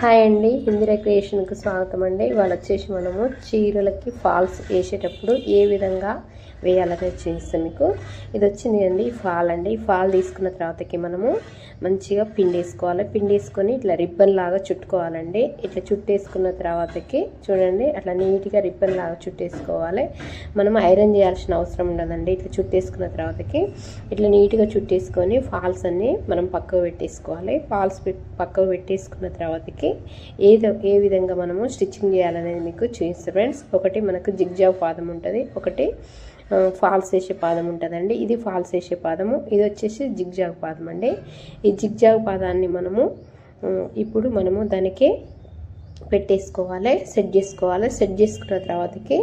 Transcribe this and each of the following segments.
Hi అండి, ఇందిరా క్రియేషన్కి స్వాగతం అండి. ఇవాళ వచ్చేసి మనము చీరలకి ఫాల్స్ వేసేటప్పుడు ఏ విధంగా వేయాలని చూపిస్తాం మీకు. ఇది వచ్చింది అండి ఫాల్ అండి. ఫాల్ తీసుకున్న తర్వాతకి మనము మంచిగా పిండేసుకోవాలి. పిండేసుకొని ఇట్లా రిబ్బన్ లాగా చుట్టుకోవాలండి. ఇట్లా చుట్టేసుకున్న తర్వాతకి చూడండి, అట్లా నీట్గా రిబ్బన్ లాగా చుట్టేసుకోవాలి. మనం ఐరన్ చేయాల్సిన అవసరం ఉండదండి. ఇట్లా చుట్టేసుకున్న తర్వాతకి ఇట్లా నీట్గా చుట్టేసుకొని ఫాల్స్ అన్ని మనం పక్కకు పెట్టేసుకోవాలి. ఫాల్స్ పక్కకు పెట్టేసుకున్న తర్వాతకి ఏ విధంగా మనము స్టిచ్చింగ్ చేయాలనేది మీకు చూపిస్తాను ఫ్రెండ్స్. ఒకటి మనకు జిగ్జాగ్ పాదం ఉంటుంది, ఒకటి ఫాల్స్ వేసే పాదం ఉంటుందండి. ఇది ఫాల్స్ వేసే పాదము, ఇది వచ్చేసి జిగ్జాగ్ పాదం అండి. ఈ జిగ్జాగ్ పాదాన్ని ఇప్పుడు మనము దానికి పెట్టేసుకోవాలి, సెట్ చేసుకోవాలి. సెట్ చేసుకున్న తర్వాతకి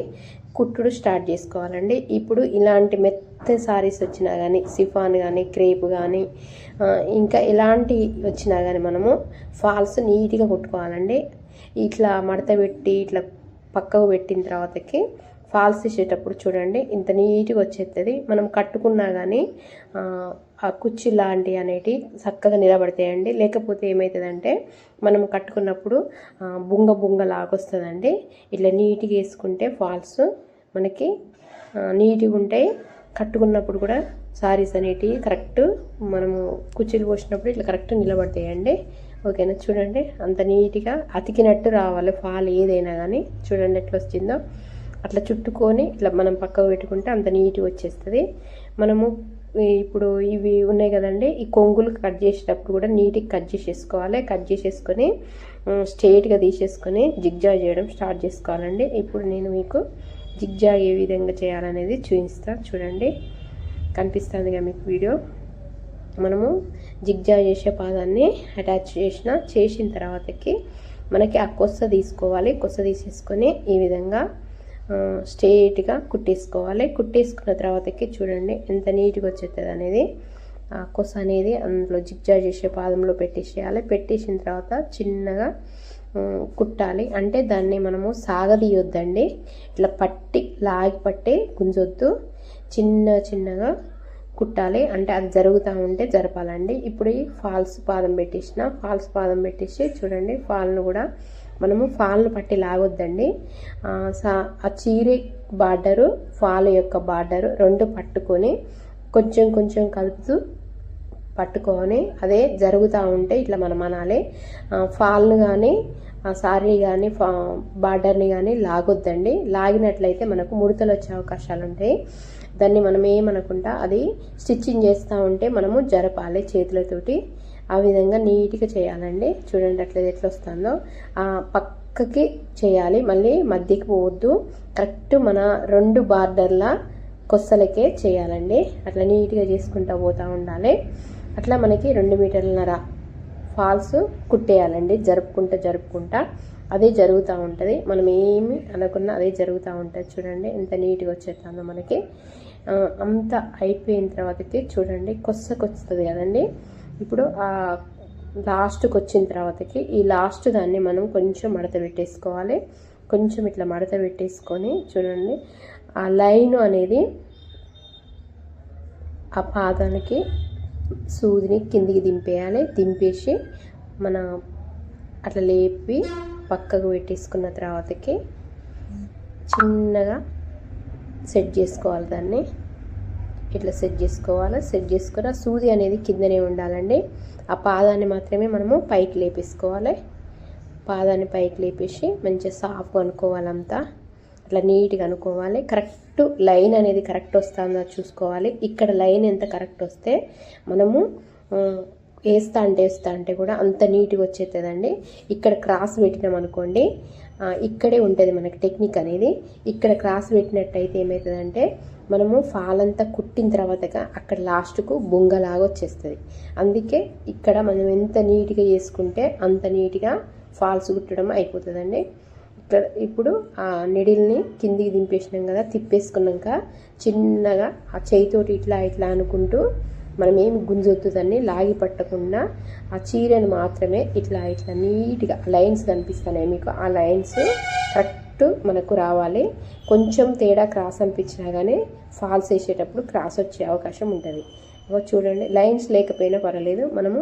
కుట్టుడు స్టార్ట్ చేసుకోవాలండి. ఇప్పుడు ఇలాంటి మెత్త సారీస్ వచ్చినా కానీ, సిఫాన్ కానీ, క్రేప్ కానీ, ఇంకా ఎలాంటి వచ్చినా కానీ మనము ఫాల్స్ నీట్గా కుట్టుకోవాలండి. ఇట్లా మడత పెట్టి ఇట్లా పక్కకు పెట్టిన తర్వాతకి ఫాల్స్ వేసేటప్పుడు చూడండి ఇంత నీట్గా వచ్చేస్తుంది. మనం కట్టుకున్నా కానీ ఆ కుర్చీ లాంటివి అనేటివి చక్కగా నిలబడతాయండి. లేకపోతే ఏమవుతుందంటే మనం కట్టుకున్నప్పుడు బుంగ లాగొస్తుందండి. ఇట్లా నీట్గా వేసుకుంటే ఫాల్స్ మనకి నీట్గా ఉంటాయి. కట్టుకున్నప్పుడు కూడా సారీస్ అనేటివి కరెక్ట్ మనము కుర్చీలు పోసినప్పుడు ఇట్లా కరెక్ట్ నిలబడతాయండి. ఓకేనా, చూడండి అంత నీట్గా అతికినట్టు రావాలి ఫాల్ ఏదైనా కానీ. చూడండి ఎట్లా వచ్చిందో. అట్లా చుట్టుకొని ఇట్లా మనం పక్కకు పెట్టుకుంటే అంత నీట్గా వచ్చేస్తుంది. మనము ఇప్పుడు ఇవి ఉన్నాయి కదండి, ఈ కొంగులు కట్ చేసేటప్పుడు కూడా నీట్గా కట్ చేసేసుకోవాలి. కట్ చేసేసుకొని స్ట్రైట్గా తీసేసుకొని జిగ్జాగ్ చేయడం స్టార్ట్ చేసుకోవాలండి. ఇప్పుడు నేను మీకు జిగ్జాగ్ ఏ విధంగా చేయాలనేది చూపిస్తాను. చూడండి, కనిపిస్తుందిగా మీకు వీడియో. మనము జిగ్జాగ్ చేసే పాదాన్ని అటాచ్ చేసిన తర్వాతకి మనకి ఆ కొస్స తీసుకోవాలి. కొస్స తీసేసుకొని ఈ విధంగా స్ట్రైట్గా కుట్టేసుకోవాలి. కుట్టేసుకున్న తర్వాతకి చూడండి ఎంత నీట్గా వచ్చేస్తుంది అనేది. ఆ కొస అనేది అందులో జిగ్జాగ్ చేసే పాదంలో పెట్టేసేయాలి. పెట్టేసిన తర్వాత చిన్నగా కుట్టాలి. అంటే దాన్ని మనము సాగదీయొద్దండి, ఇట్లా లాగి పట్టి గుంజొద్దు, చిన్నగా కుట్టాలి. అంటే అది జరుగుతూ ఉంటే జరపాలండి. ఇప్పుడు ఈ ఫాల్స్ పాదం పెట్టేసి చూడండి, ఫాల్ను కూడా మనము ఫాల్ను పట్టి లాగొద్దండి. ఆ చీర బార్డరు, ఫాల్ యొక్క బార్డరు రెండు పట్టుకొని కొంచెం కలుపుతూ పట్టుకొని అదే జరుగుతూ ఉంటే ఇట్లా మనం అనాలి. ఫాల్ను కానీ సారీ కానీ బార్డర్ని కానీ లాగొద్దండి. లాగినట్లయితే మనకు ముడతలు వచ్చే అవకాశాలు ఉంటాయి. దాన్ని మనం ఏమనుకుంటా అది స్టిచ్చింగ్ చేస్తూ ఉంటే మనము జరపాలి చేతులతోటి. ఆ విధంగా నీట్గా చేయాలండి. చూడండి ఎట్లా వస్తుందో. పక్కకి చేయాలి, మళ్ళీ మధ్యకి పోవద్దు. కరెక్ట్ మన రెండు బార్డర్ల కొస్సలకే చేయాలండి. అట్లా నీట్గా చేసుకుంటూ పోతూ ఉండాలి. అట్లా మనకి 2 మీటర్లన్నర ఫాల్స్ కుట్టేయాలండి. జరుపుకుంటా అదే జరుగుతూ ఉంటుంది. మనం ఏమి అనుకున్నా అదే జరుగుతూ ఉంటుంది. చూడండి ఎంత నీట్గా వచ్చేస్తుందో మనకి. అంతా అయిపోయిన తర్వాతకి చూడండి కొస్సకొస్తుంది కదండి. ఇప్పుడు ఆ లాస్ట్కి వచ్చిన తర్వాతకి ఈ లాస్ట్ దాన్ని మనం కొంచెం మడత పెట్టేసుకోవాలి. కొంచెం ఇట్లా మడత పెట్టేసుకొని చూడండి ఆ లైన్ అనేది ఆ పాదానికి సూదిని కిందికి దింపేసి మన అట్లా లేపి పక్కకు పెట్టేసుకున్న తర్వాతకి చిన్నగా సెట్ చేసుకోవాలి. దాన్ని ఇట్లా సెట్ చేసుకొని ఆ సూది అనేది కిందనే ఉండాలండి. ఆ పాదాన్ని మాత్రమే మనము పైకి లేపేసుకోవాలి. పాదాన్ని పైకి లేపేసి మంచిగా సాఫ్గా అనుకోవాలంతా. అట్లా నీట్గా అనుకోవాలి. కరెక్ట్ లైన్ అనేది కరెక్ట్ వస్తుందో చూసుకోవాలి. ఇక్కడ లైన్ ఎంత కరెక్ట్ వస్తే మనము వేస్తా అంటే కూడా అంత నీట్గా వచ్చేస్తుందండి. ఇక్కడ క్రాస్ పెట్టినాం అనుకోండి, ఇక్కడే ఉంటుంది మనకి టెక్నిక్ అనేది. ఇక్కడ క్రాస్ పెట్టినట్టయితే ఏమవుతుందంటే మనము ఫాల్ అంతా కుట్టిన తర్వాతగా అక్కడ లాస్ట్కు బొంగలాగా వచ్చేస్తుంది. అందుకే ఇక్కడ మనం ఎంత నీట్గా చేసుకుంటే అంత నీట్గా ఫాల్స్ కుట్టడం అయిపోతుందండి. ఇప్పుడు ఆ నిడిల్ని కిందికి దింపేసినాం కదా, తిప్పేసుకున్నాక చిన్నగా ఆ చేయితోటి ఇట్లా అనుకుంటూ మనం ఏమి గుంజొద్దుదాన్ని లాగి పట్టకుండా ఆ చీరను మాత్రమే ఇట్లా నీట్గా లైన్స్ కనిపిస్తున్నాయి మీకు. ఆ లైన్స్ కరెక్ట్ మనకు రావాలి. కొంచెం తేడా క్రాస్ అనిపించినా కానీ ఫాల్స్ వేసేటప్పుడు క్రాస్ వచ్చే అవకాశం ఉంటుంది. చూడండి లైన్స్ లేకపోయినా పర్వాలేదు, మనము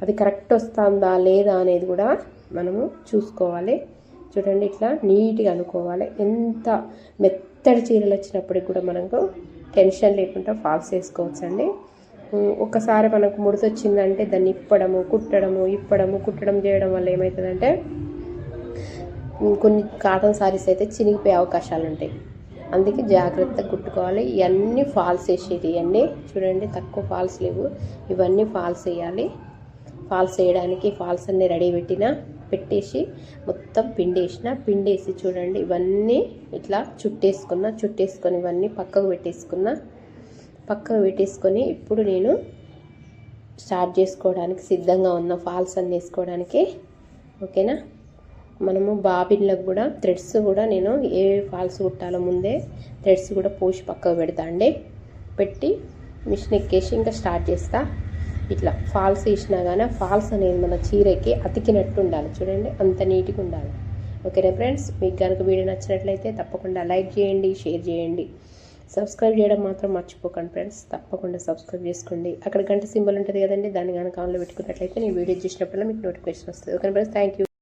అది కరెక్ట్ వస్తుందా లేదా అనేది కూడా మనము చూసుకోవాలి. చూడండి ఇట్లా నీట్గా అనుకోవాలి. ఎంత మెత్తడి చీరలు వచ్చినప్పటికి కూడా మనకు టెన్షన్ లేకుండా ఫాల్స్ వేసుకోవచ్చండి. ఒకసారి మనకు ముడత వచ్చిందంటే దాన్ని కుట్టడం చేయడం వల్ల ఏమవుతుందంటే కొన్ని కాటన్ సారీస్ అయితే చినిగిపోయే అవకాశాలు ఉంటాయి. అందుకే జాగ్రత్తగా కుట్టుకోవాలి. ఇవన్నీ ఫాల్స్ వేసేది, ఇవన్నీ చూడండి తక్కువ ఫాల్స్ లేవు, ఇవన్నీ ఫాల్స్ వేయాలి. ఫాల్స్ వేయడానికి ఫాల్స్ అన్నీ రెడీ పెట్టేసి మొత్తం పిండేసి చూడండి ఇవన్నీ ఇట్లా చుట్టేసుకొని ఇవన్నీ పక్కకు పెట్టేసుకొని ఇప్పుడు నేను స్టార్ట్ చేసుకోవడానికి సిద్ధంగా ఉన్న ఫాల్స్ అన్నీ వేసుకోవడానికి. ఓకేనా, మనము బాబిన్లకు కూడా థ్రెడ్స్ కూడా నేను ఏ ఫాల్స్ కుట్టాలో ముందే థ్రెడ్స్ కూడా పోసి పక్కకు పెట్టి మిషన్ ఎక్కేసి ఇంకా స్టార్ట్ చేస్తా. ఇట్లా ఫాల్స్ వేసినా కానీ ఫాల్స్ అనేది మన చీరకి అతికినట్టు ఉండాలి. చూడండి అంత నీట్గా ఉండాలి. ఓకేనా ఫ్రెండ్స్, మీకు కనుక వీడియో నచ్చినట్లయితే తప్పకుండా లైక్ చేయండి, షేర్ చేయండి, సబ్స్క్రైబ్ చేయడం మాత్రం మర్చిపోకండి ఫ్రెండ్స్. తప్పకుండా సబ్స్క్రైబ్ చేసుకోండి. అక్కడ గంట సింబల్ ఉంటుంది కదండి, దాన్ని కనుక ఆన్లో పెట్టుకున్నట్లయితే నేను వీడియో చేసినప్పుడల్లా మీకు నోటిఫికేషన్ వస్తుంది. Okay friends, thank you.